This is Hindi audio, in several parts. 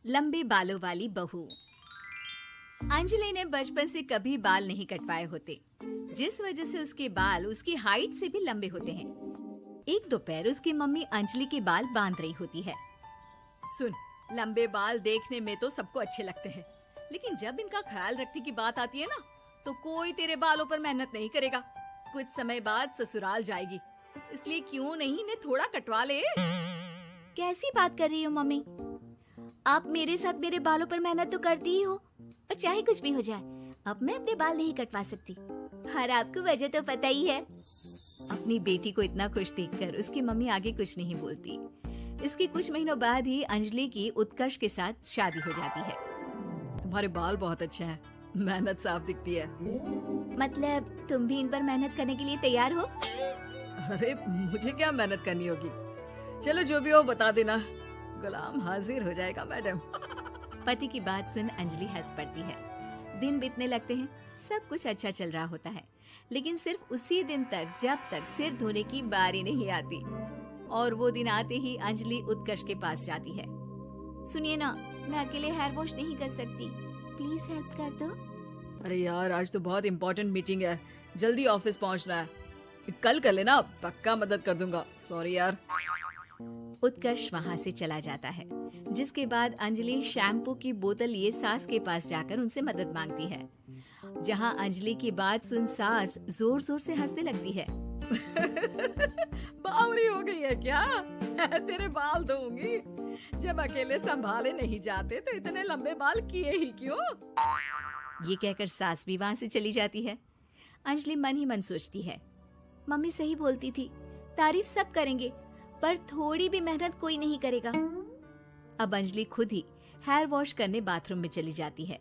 लंबे बालों वाली बहू। अंजलि ने बचपन से कभी बाल नहीं कटवाए होते, जिस वजह से उसके बाल उसकी हाइट से भी लंबे होते हैं। एक दोपहर उसकी मम्मी अंजलि के बाल बांध रही होती है। सुन, लंबे बाल देखने में तो सबको अच्छे लगते हैं, लेकिन जब इनका ख्याल रखने की बात आती है ना, तो कोई तेरे बालों पर मेहनत नहीं करेगा। कुछ समय बाद ससुराल जाएगी, इसलिए क्यों नहीं इन्हें थोड़ा कटवा ले। कैसी बात कर रही हो मम्मी? आप मेरे साथ मेरे बालों पर मेहनत तो करती ही हो, और चाहे कुछ भी हो जाए, अब मैं अपने बाल नहीं कटवा सकती। और आपको वजह तो पता ही है। अपनी बेटी को इतना खुश देखकर उसकी मम्मी आगे कुछ नहीं बोलती। इसके कुछ महीनों बाद ही अंजलि की उत्कर्ष के साथ शादी हो जाती है। तुम्हारे बाल बहुत अच्छे हैं, मेहनत साफ दिखती है। मतलब तुम भी इन पर मेहनत करने के लिए तैयार हो? अरे मुझे क्या मेहनत करनी होगी? चलो जो भी हो बता देना, गुलाम हाजिर हो जाएगा मैडम। पति की बात सुन अंजलि हंस पड़ती है। दिन बीतने लगते हैं, सब कुछ अच्छा चल रहा होता है, लेकिन सिर्फ उसी दिन तक जब तक सिर धोने की बारी नहीं आती। और वो दिन आते ही अंजलि उत्कर्ष के पास जाती है। सुनिए ना, मैं अकेले हेयर वॉश नहीं कर सकती, प्लीज हेल्प कर दो। अरे यार, आज तो बहुत इम्पोर्टेंट मीटिंग है, जल्दी ऑफिस पहुंचना है। कल कर लेना, पक्का मदद कर दूंगा। सॉरी यार। उत्कर्ष वहाँ से चला जाता है, जिसके बाद अंजलि शैम्पू की बोतल लिए सास के पास जाकर उनसे मदद मांगती है। जहाँ अंजलि की बात सुन सास जोर जोर से हंसने लगती है। बावली हो गई है क्या? तेरे बाल धोऊंगी। जब अकेले संभाले नहीं जाते तो इतने लंबे बाल किए ही क्यों? ये कहकर सास भी वहाँ से चली जाती है। अंजलि मन ही मन सोचती है, मम्मी सही बोलती थी, तारीफ सब करेंगे, पर थोड़ी भी मेहनत कोई नहीं करेगा। अब अंजलि खुद ही हेयर वॉश करने बाथरूम में चली जाती है।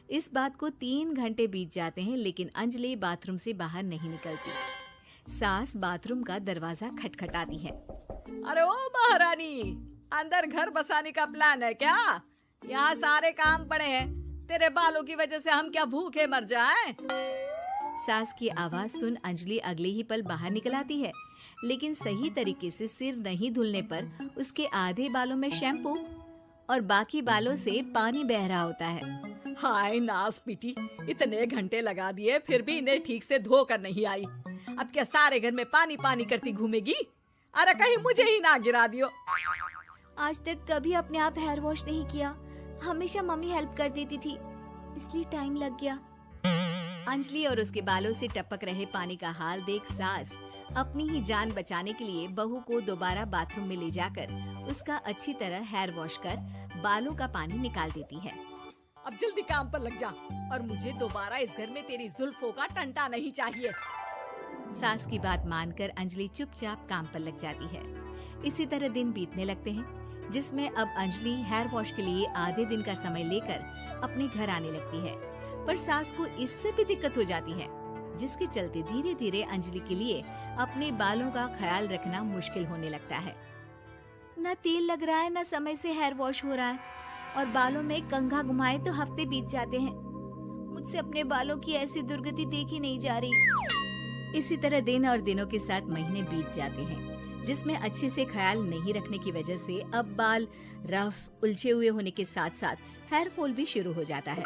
इस बात को 3 घंटे बीत जाते हैं, लेकिन अंजलि बाथरूम से बाहर नहीं निकलती। सास बाथरूम का दरवाजा खटखटाती है। अरे ओ महारानी, अंदर घर बसाने का प्लान है क्या? यहाँ सारे काम पड़े हैं, तेरे बालों की वजह से हम क्या भूखे मर जाएं? सास की आवाज सुन अंजलि अगले ही पल बाहर निकल आती है, लेकिन सही तरीके से सिर नहीं धुलने पर उसके आधे बालों में शैम्पू और बाकी बालों से पानी बह रहा होता है। हाय नास पीटी, इतने घंटे लगा दिए फिर भी इन्हें ठीक से धो कर नहीं आई। अब क्या सारे घर में पानी पानी करती घूमेगी? अरे कहीं मुझे ही ना गिरा दियो। आज तक कभी अपने आप हेयर वॉश नहीं किया, हमेशा मम्मी हेल्प कर देती थी, इसलिए टाइम लग गया। अंजलि और उसके बालों से टपक रहे पानी का हाल देख सास अपनी ही जान बचाने के लिए बहू को दोबारा बाथरूम में ले जाकर उसका अच्छी तरह हेयर वॉश कर बालों का पानी निकाल देती है। अब जल्दी काम पर लग जा, और मुझे दोबारा इस घर में तेरी जुल्फों का टंटा नहीं चाहिए। सास की बात मानकर अंजलि चुपचाप काम पर लग जाती है। इसी तरह दिन बीतने लगते हैं, जिसमें अब अंजलि हेयर वॉश के लिए आधे दिन का समय लेकर अपने घर आने लगती है। पर सास को इससे भी दिक्कत हो जाती है, जिसके चलते धीरे धीरे अंजलि के लिए अपने बालों का ख्याल रखना मुश्किल होने लगता है। न तेल लग रहा है, न समय से हेयर वॉश हो रहा है, और बालों में कंघा घुमाए तो हफ्ते बीत जाते हैं। मुझसे अपने बालों की ऐसी दुर्गति देखी नहीं जा रही। इसी तरह दिन और दिनों के साथ महीने बीत जाते हैं, जिसमें अच्छे से ख्याल नहीं रखने की वजह से अब बाल रफ उलझे हुए होने के साथ साथ हेयर फॉल भी शुरू हो जाता है।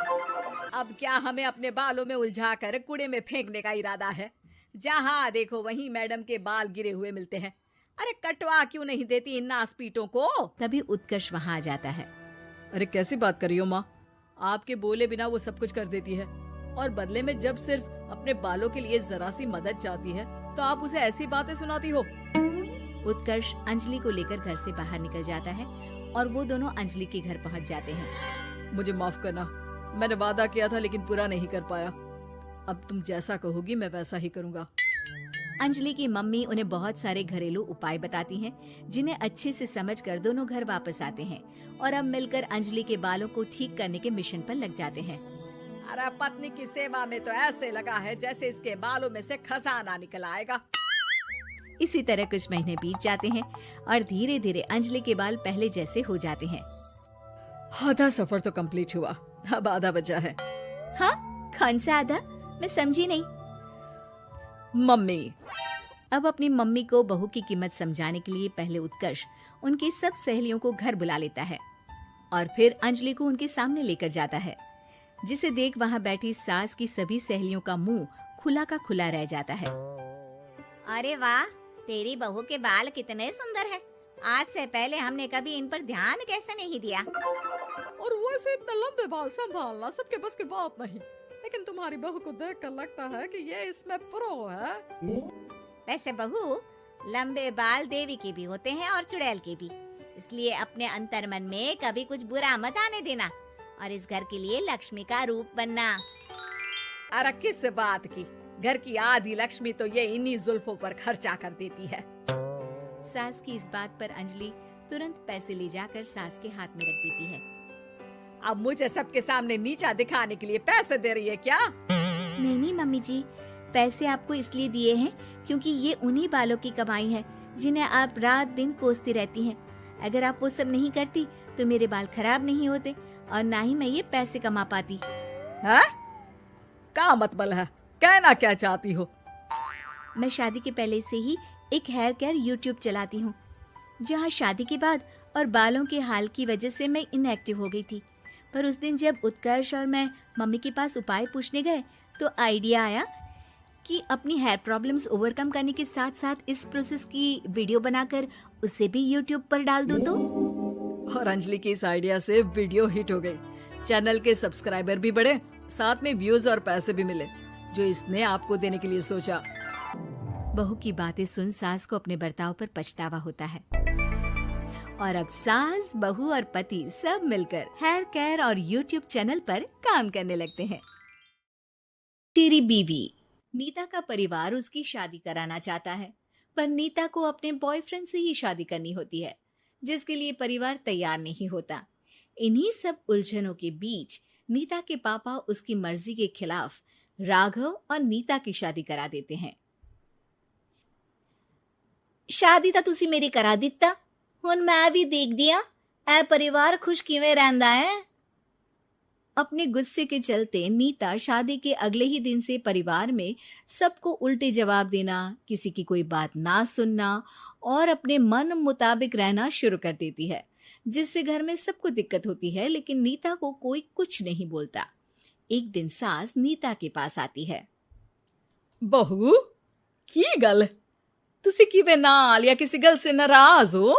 अब क्या हमें अपने बालों में उलझाकर कूड़े में फेंकने का इरादा है? जहाँ देखो वहीं मैडम के बाल गिरे हुए मिलते हैं। अरे कटवा क्यों नहीं देती इन नासपीटों को? तभी उत्कर्ष वहाँ आ जाता है। अरे कैसी बात कर रही हो माँ? आपके बोले बिना वो सब कुछ कर देती है, और बदले में जब सिर्फ अपने बालों के लिए जरा सी मदद चाहती है तो आप उसे ऐसी बातें सुनाती हो। उत्कर्ष अंजलि को लेकर घर से बाहर निकल जाता है और वो दोनों अंजलि के घर पहुँच जाते हैं। मुझे माफ करना, मैंने वादा किया था लेकिन पूरा नहीं कर पाया। अब तुम जैसा कहोगी मैं वैसा ही करूँगा। अंजलि की मम्मी उन्हें बहुत सारे घरेलू उपाय बताती हैं, जिन्हें अच्छे से समझकर दोनों घर वापस आते हैं और अब मिलकर अंजलि के बालों को ठीक करने के मिशन पर लग जाते हैं। अरे पत्नी की सेवा में तो ऐसे लगा है जैसे इसके बालों में से खजाना निकल आएगा। इसी तरह कुछ महीने बीत जाते हैं और धीरे धीरे अंजलि के बाल पहले जैसे हो जाते हैं। आधा सफर तो कंप्लीट हुआ, अब आधा बचा है। हाँ, कौन सा आधा? मैं समझी नहीं। मम्मी। अब अपनी मम्मी को बहू की कीमत समझाने के लिए पहले उत्कर्ष उनकी सब सहेलियों को घर बुला लेता है और फिर अंजलि को उनके सामने लेकर जाता है, जिसे देख वहाँ बैठी सास की सभी सहेलियों का मुंह खुला का खुला रह जाता है। अरे वाह, तेरी बहू के बाल कितने सुंदर हैं। आज से पहले हमने कभी इन पर ध्यान कैसे नहीं दिया। और वैसे इतने लंबे बाल संभालना सबके बस की बात नहीं, लेकिन तुम्हारी बहू को देखकर लगता है कि ये इसमें प्रो है। वैसे बहू, लंबे बाल देवी के भी होते हैं और चुड़ैल के भी, इसलिए अपने अंतर्मन में कभी कुछ बुरा मत आने देना और इस घर के लिए लक्ष्मी का रूप बनना। अरे किस बात की, घर की आधी लक्ष्मी तो ये इन्हीं जुल्फों पर खर्चा कर देती है। सास की इस बात पर अंजलि तुरंत पैसे ले जाकर सास के हाथ में रख देती है। अब मुझे सबके सामने नीचा दिखाने के लिए पैसे दे रही है क्या? नहीं नहीं मम्मी जी, पैसे आपको इसलिए दिए हैं क्योंकि ये उन्हीं बालों की कमाई है जिन्हें आप रात दिन कोसती रहती हैं। अगर आप वो सब नहीं करती तो मेरे बाल खराब नहीं होते और ना ही मैं ये पैसे कमा पाती। है? क्या मतलब है? कहना क्या चाहती हो? मैं शादी के पहले से ही एक हेयर केयर यूट्यूब चलाती हूँ, जहाँ शादी के बाद और बालों के हाल की वजह से मैं इनएक्टिव हो गई थी। पर उस दिन जब उत्कर्ष और मैं मम्मी के पास उपाय पूछने गए तो आइडिया आया कि अपनी हेयर प्रॉब्लम्स ओवरकम करने के साथ साथ इस प्रोसेस की वीडियो बनाकर उसे भी यूट्यूब पर डाल दो तो। और अंजलि की इस आइडिया से वीडियो हिट हो गई, चैनल के सब्सक्राइबर भी बढ़े, साथ में व्यूज और पैसे भी मिले जो इसने आपको देने के लिए सोचा। बहू की बातें सुन सास को अपने बर्ताव पर पछतावा होता है और अब सास, बहू और पति सब मिलकर हेयर केयर और यूट्यूब चैनल पर काम करने लगते हैं। तेरी बीवी नीता का परिवार उसकी शादी कराना चाहता है, पर नीता को अपने बॉयफ्रेंड से ही शादी करनी होती है, जिसके लिए परिवार तैयार नहीं होता। इन्हीं सब उलझनों के बीच नीता के पापा उसकी मर्जी के खिलाफ राघव और नीता की शादी करा देते हैं। शादी ਤਾਂ ਤੁਸੀਂ ਮੇਰੀ ਕਰਾ ਦਿੱਤਾ, ਹੁਣ मैं भी देख दिया ए परिवार खुश किवें रहंदा है। अपने गुस्से के चलते नीता शादी के अगले ही दिन से परिवार में सबको उल्टे जवाब देना, किसी की कोई बात ना सुनना और अपने मन मुताबिक रहना शुरू कर देती है, जिससे घर में सबको दिक्कत होती है, लेकिन नीता को कोई कुछ नहीं बोलता। एक दिन सास नीता के पास आती है। बहू की गल, तुसी किवें नाल या किसी गल से नाराज हो?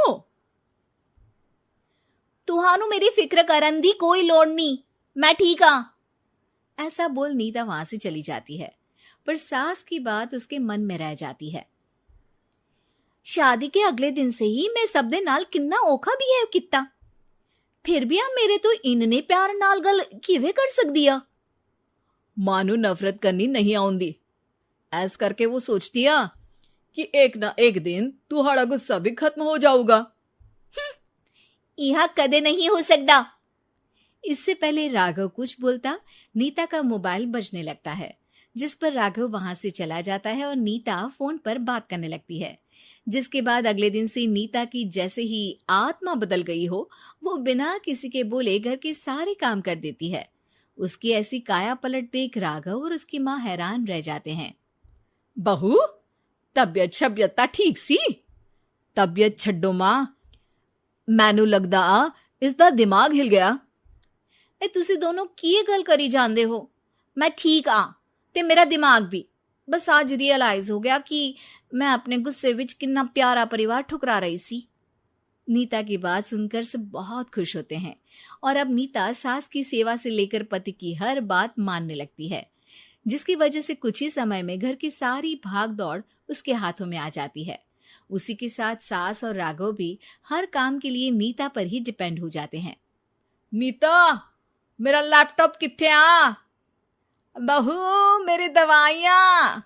तुहानू मेरी फिक्र करन दी कोई लोड़ नहीं, मैं ठीक हाँ। ऐसा बोल नीता वहां से चली जाती है, पर सास की बात उसके मन में रह जाती है। शादी के अगले दिन से ही मैं सब दे नाल किन्ना औखा बिहेव किता, फिर भी आ मेरे तो इन्ने प्यार नाल गल किवें कर सकदी आ। मानू नफरत करनी नहीं आउंदी, ऐस करके वो सोचती आ कि एक ना एक दिन तुम्हारा गुस्सा भी खत्म हो जाऊगा। यह कदे नहीं हो सकता। इससे पहले राघव कुछ बोलता, नीता का मोबाइल बजने लगता है, जिस पर राघव वहां से चला जाता है और नीता फोन पर बात करने लगती है। जिसके बाद अगले दिन से नीता की जैसे ही आत्मा बदल गई हो, वो बिना किसी के बोले घर के सारे काम कर देती है। उसकी ऐसी काया पलट देख राघव और उसकी माँ हैरान रह जाते हैं। बहू, तबियत शबियत ता ठीक सी? तबियत छड्डो मां, मैनू लगदा आ इसदा दिमाग हिल गया। ए तुसी दोनों की गल करी जांदे हो? मैं ठीक आ ते मेरा दिमाग भी। बस आज रियलाइज हो गया कि मैं अपने गुस्से विच कितना प्यारा परिवार ठुकरा रही सी। नीता की बात सुनकर सब बहुत खुश होते हैं और अब नीता सास की सेवा से लेकर पति की हर बात मानने लगती है, जिसकी वजह से कुछ ही समय में घर की सारी भाग दौड़ उसके हाथों में आ जाती है। उसी के साथ सास और राघव भी हर काम के लिए नीता पर ही डिपेंड हो जाते हैं। नीता, मेरा लैपटॉप किथे आ? बहू, मेरी दवाइयां।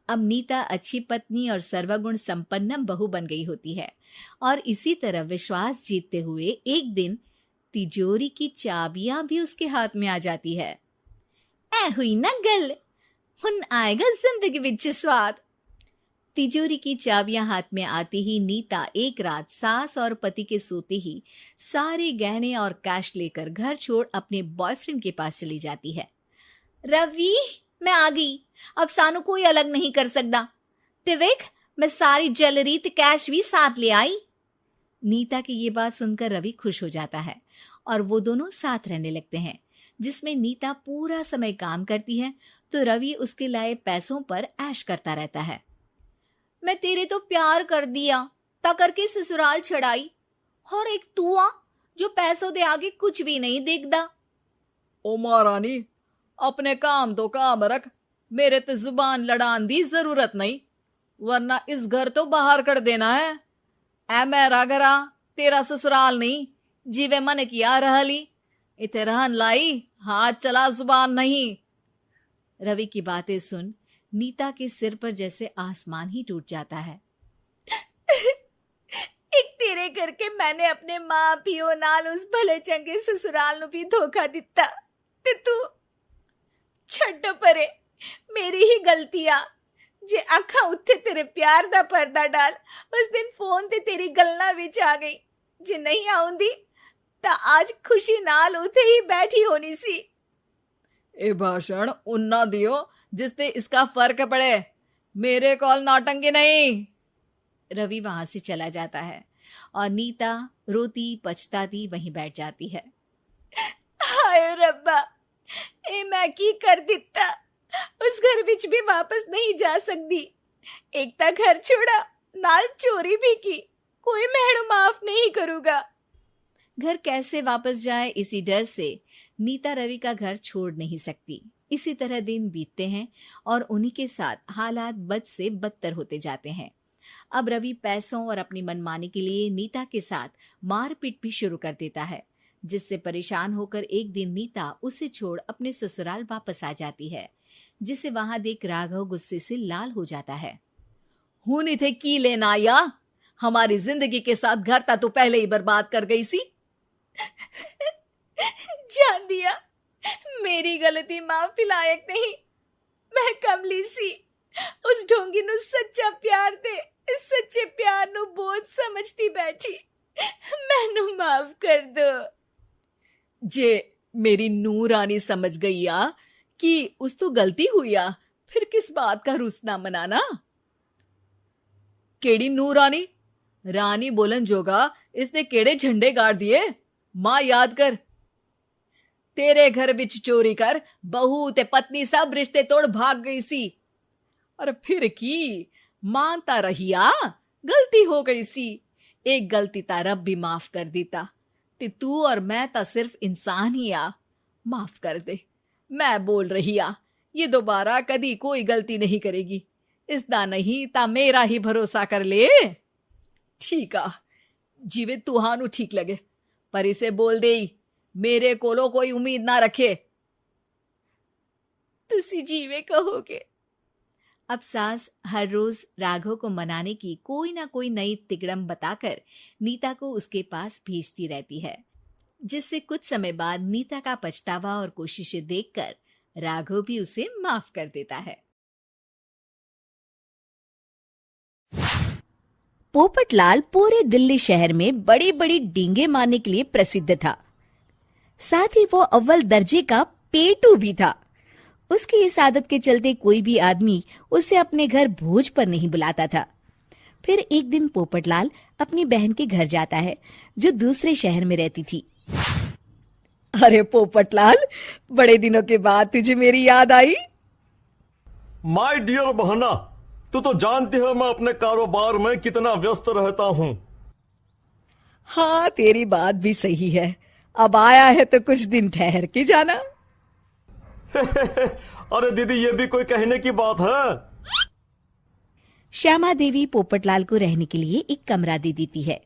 अब नीता अच्छी पत्नी और सर्वगुण संपन्न बहू बन गई होती है और इसी तरह विश्वास जीतते हुए एक दिन तिजोरी की चाबियां भी उसके हाथ में आ जाती है। ऐ हुई ना गल, हुन आएगा जिंदगी विच स्वाद। तिजोरी की चाबियां हाथ में आते ही नीता एक रात सास और पति के सोते ही सारे गहने और कैश लेकर घर छोड़ अपने बॉयफ्रेंड के पास चली जाती है। रवि, मैं आ गई, अब सानू कोई अलग नहीं कर सकता। ते वेख, मैं सारी ज्वेलरी ते कैश भी साथ ले आई। नीता की ये बात सुनकर रवि खुश हो जाता है और वो दोनों साथ रहने लगते हैं, जिसमें नीता पूरा समय काम करती है तो रवि उसके लाए पैसों पर ऐश करता रहता है। मैं तेरे तो प्यार कर दिया, ता करके ससुराल छड़ाई, और एक तू आ जो पैसों दे आगे कुछ भी नहीं देखदा। ओ महारानी, अपने काम तो काम रख, मेरे ते जुबान लड़ान दी जरूरत नहीं, वरना इस घर तो बाहर कर देना है। ऐ मेरा घरा, तेरा ससुराल नहीं, जीवे मन किया रहली, इथे रहन लाई, हाथ चला जुबान नहीं। रवि की बातें सुन नीता के सिर पर जैसे आसमान ही टूट जाता है। एक तेरे करके मैंने अपने मां पियो नाल उस भले चंगे ससुराल नु भी धोखा दिता, ते तू छड्ड परे, मेरी ही गलतियां। जे अखा उत्थे तेरे प्यार दा पर्दा डाल, उस दिन फोन ते तेरी गल्ला विच आ गई। जे नहीं आउंदी ता आज खुशी नाल उथे ही बैठी होनी सी। ए भाषण उन्ना दियो जिससे इसका फर्क पड़े, मेरे कॉल नौटंकी नहीं। रवि वहां से चला जाता है और नीता रोती पछताती वहीं बैठ जाती है। हाय रब्बा, ए मैं की कर दिता, उस घर विच भी वापस नहीं जा सकती। एक ता घर छोड़ा, नाल चोरी भी की, कोई मेहणु माफ नहीं करूंगा। घर कैसे वापस जाए इसी डर से नीता रवि का घर छोड़ नहीं सकती। इसी तरह दिन बीतते हैं और उन्हीं के साथ हालात बद से बदतर होते जाते हैं। अब रवि पैसों और अपनी मनमानी के लिए नीता के साथ मारपीट भी शुरू कर देता है, जिससे परेशान होकर एक दिन नीता उसे छोड़ अपने ससुराल वापस आ जाती है, जिसे वहां देख राघव गुस्से से लाल हो जाता है। हुन इथे की लेना या, हमारी जिंदगी के साथ घर ता तू पहले ही बर्बाद कर गई सी। जान दिया, मेरी गलती माफी लायक नहीं। मैं कमली सी उस ढोंगी नु सच्चा प्यार दे, इस सच्चे प्यार नु बोझ समझती बैठी। मैनू माफ कर दो। जे मेरी नूरानी समझ गई या कि उस तो गलती हुई या, फिर किस बात का रुसना मनाना। केड़ी नूरानी, रानी बोलन जोगा इसने केड़े झंडे गाड़ दिए, मां याद कर। तेरे घर विच चोरी कर बहू ते पत्नी सब रिश्ते तोड़ भाग गई सी, और फिर की मानता रहिया, गलती हो गई सी। एक गलती ता रब भी माफ कर देता, ते तू और मैं ता सिर्फ इंसान ही आ, माफ कर दे। मैं बोल रही आ, ये दोबारा कदी कोई गलती नहीं करेगी, इसदा नहीं ता मेरा ही भरोसा कर ले। ठीक आ, जिवे तुहानू ठीक लगे, पर इसे बोल दे मेरे कोलो कोई उम्मीद ना रखे। तुसी जीवे कहोगे। अब सास हर रोज राघव को मनाने की कोई ना कोई नई तिकड़म बताकर नीता को उसके पास भेजती रहती है, जिससे कुछ समय बाद नीता का पछतावा और कोशिशें देखकर राघव भी उसे माफ कर देता है। पोपटलाल पूरे दिल्ली शहर में बड़ी बड़ी डींगे मारने के लिए प्रसिद्ध था। साथ ही वो अव्वल दर्जे का पेटू भी था। उसकी इस आदत के चलते कोई भी आदमी उसे अपने घर भोज पर नहीं बुलाता था। फिर एक दिन पोपटलाल अपनी बहन के घर जाता है, जो दूसरे शहर में रहती थी। अरे पोपटलाल, बड़े दिनों के बाद तुझे मेरी याद आई। माय डियर बहना, तू तो जानती है मैं अपने कारोबार में कितना व्यस्त रहता हूँ। हाँ, तेरी बात भी सही है। अब आया है तो कुछ दिन ठहर के जाना। अरे दीदी, ये भी कोई कहने की बात है। श्यामा देवी पोपटलाल को रहने के लिए एक कमरा दे देती है।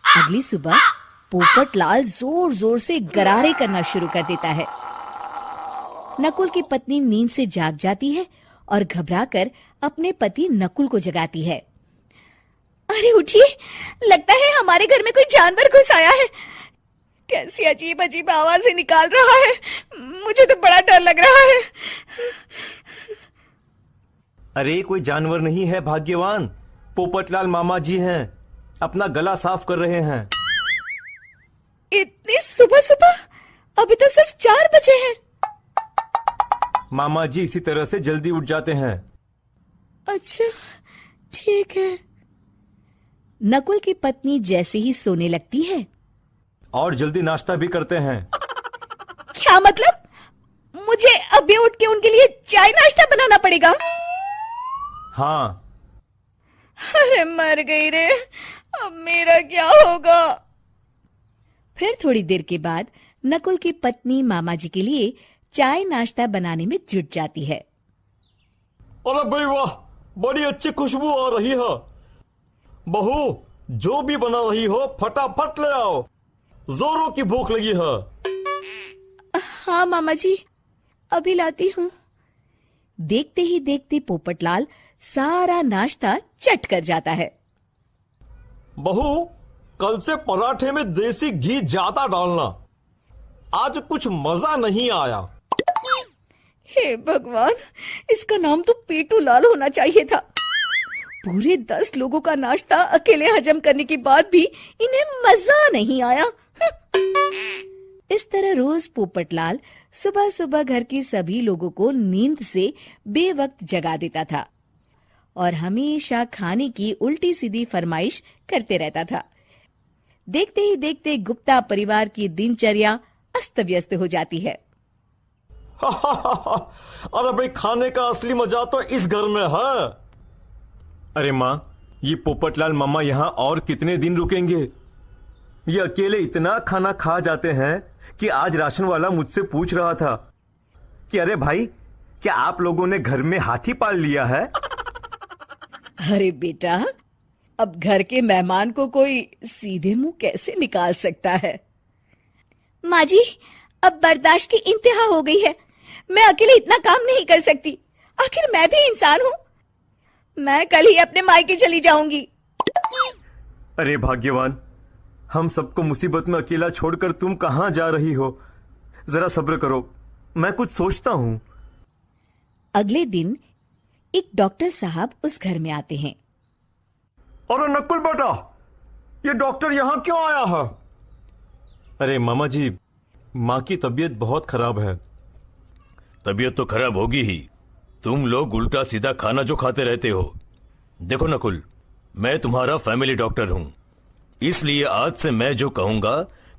अगली सुबह पोपटलाल जोर जोर से गरारे करना शुरू कर देता है। नकुल की पत्नी नींद से जाग जाती है और घबराकर अपने पति नकुल को जगाती है। अरे उठिए, लगता है हमारे घर में कोई जानवर घुस आया है। कैसी अजीब अजीब आवाजें निकाल रहा है, मुझे तो बड़ा डर लग रहा है। अरे कोई जानवर नहीं है भाग्यवान, पोपटलाल मामा जी हैं, अपना गला साफ कर रहे हैं। इतनी सुबह सुबह? अभी तो सिर्फ 4 बजे हैं। मामा जी इसी तरह से जल्दी उठ जाते हैं। अच्छा, ठीक है। नकुल की पत्नी जैसे ही सोने लगती है, और जल्दी नाश्ता भी करते हैं। क्या मतलब? मुझे अभी उठ के उनके लिए चाय नाश्ता बनाना पड़ेगा? हाँ, अरे मर गई रे, अब मेरा क्या होगा? फिर थोड़ी देर के बाद नकुल की पत्नी मामा जी के लिए चाय नाश्ता बनाने में जुट जाती है। अरे भाई वाह, बड़ी अच्छी खुशबू आ रही है। बहू, जो भी बना रही हो फटाफट ले आओ, जोरों की भूख लगी है। हाँ मामा जी, अभी लाती हूँ। देखते ही देखते पोपटलाल सारा नाश्ता चट कर जाता है। बहू, कल से पराठे में देसी घी ज्यादा डालना, आज कुछ मजा नहीं आया। हे भगवान, इसका नाम तो पेटू लाल होना चाहिए था। पूरे 10 लोगों का नाश्ता अकेले हजम करने के बाद भी इन्हें मजा नहीं आया। इस तरह रोज पोपटलाल सुबह सुबह घर के सभी लोगों को नींद से बेवक्त जगा देता था और हमेशा खाने की उल्टी सीधी फरमाइश करते रहता था। देखते ही देखते गुप्ता परिवार की दिनचर्या अस्त व्यस्त हो जाती है। अरे भाई, खाने का असली मजा तो इस घर में है। अरे माँ, ये पोपटलाल मामा यहाँ और कितने दिन रुकेंगे? ये अकेले इतना खाना खा जाते हैं कि आज राशन वाला मुझसे पूछ रहा था कि अरे भाई, क्या आप लोगों ने घर में हाथी पाल लिया है? अरे बेटा, अब घर के मेहमान को कोई सीधे मुंह कैसे निकाल सकता है? माँ जी, अब बर्दाश्त की इंतहा हो गई है। मैं अकेले इतना काम नहीं कर सकती। आखिर मैं भी इंसान हूँ। मैं कल ही अपने मायके चली जाऊंगी। अरे भाग्यवान, हम सबको मुसीबत में अकेला छोड़कर तुम कहाँ जा रही हो? जरा सब्र करो, मैं कुछ सोचता हूँ। अगले दिन एक डॉक्टर साहब उस घर में आते हैं। अरे नकुल बेटा, ये डॉक्टर यहाँ क्यों आया है? अरे मामा जी, माँ की तबीयत बहुत खराब है। तबीयत तो खराब होगी ही, तुम लोग उल्टा सीधा खाना जो खाते रहते हो। देखो नकुल, मैं तुम्हारा फैमिली डॉक्टर हूं, इसलिए आज से मैं जो कहूंगा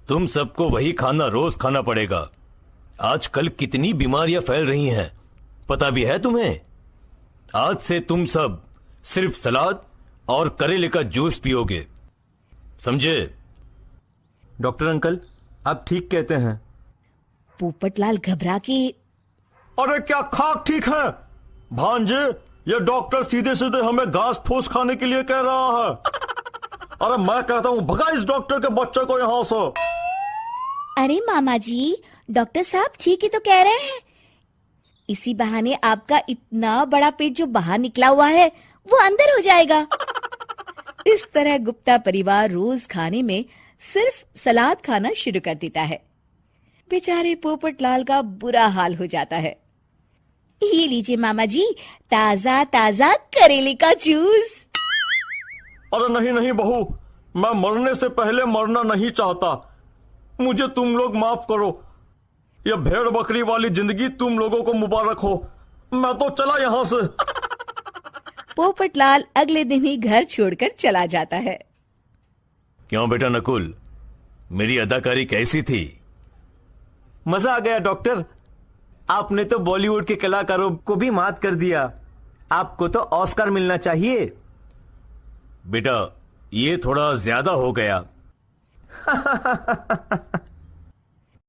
तुम सबको वही खाना रोज खाना पड़ेगा। आजकल कितनी बीमारियां फैल रही हैं, पता भी है तुम्हें? आज से तुम सब सिर्फ सलाद और करेले का जूस पियोगे, समझे? डॉक्टर अंकल, आप ठीक कहते हैं। पोपटलाल घबरा के, अरे क्या खाक ठीक है भांजे? ये डॉक्टर सीधे सीधे हमें घास फूस खाने के लिए कह रहा है। अरे मैं कहता हूँ भगा इस डॉक्टर के बच्चे को यहाँ से। अरे मामा जी, डॉक्टर साहब ठीक ही तो कह रहे हैं। इसी बहाने आपका इतना बड़ा पेट जो बाहर निकला हुआ है वो अंदर हो जाएगा। इस तरह गुप्ता परिवार रोज खाने में सिर्फ सलाद खाना शुरू कर देता है। बेचारे पोपटलाल का बुरा हाल हो जाता है। ये लीजिए मामा जी, ताजा ताजा करेले का जूस। अरे नहीं नहीं बहू, मैं मरने से पहले मरना नहीं चाहता। मुझे तुम लोग माफ करो। यह भेड़ बकरी वाली जिंदगी तुम लोगों को मुबारक हो। मैं तो चला यहाँ से। पोपटलाल अगले दिन ही घर छोड़कर चला जाता है। क्यों बेटा नकुल, मेरी अदाकारी कैसी थी? मजा आ गया डॉक्टर। आपने तो बॉलीवुड के कलाकारों को भी मात कर दिया। आपको तो ऑस्कर मिलना चाहिए। बेटा, ये थोड़ा ज्यादा हो गया।